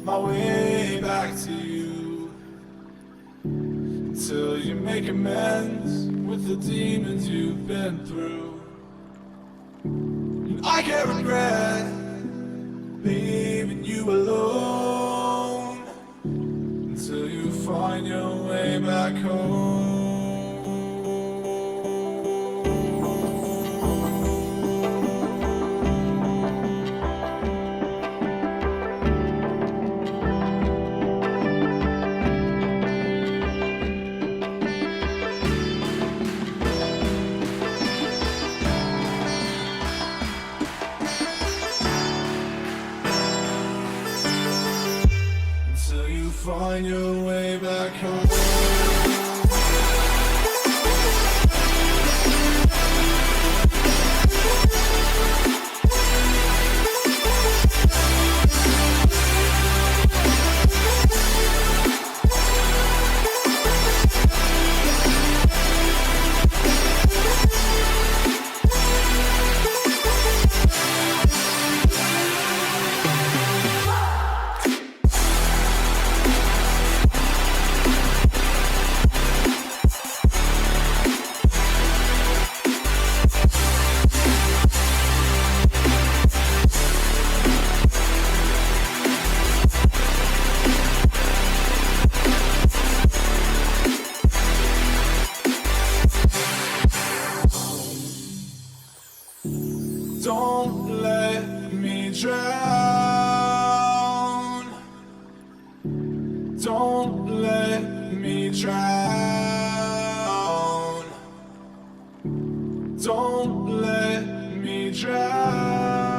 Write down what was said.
my way back to you, until you make amends with the demons you've been through. And I can't regret leaving you alone until you find your way back home. Until you find your way back home. Don't let me drown. Don't let me drown. Don't let me drown.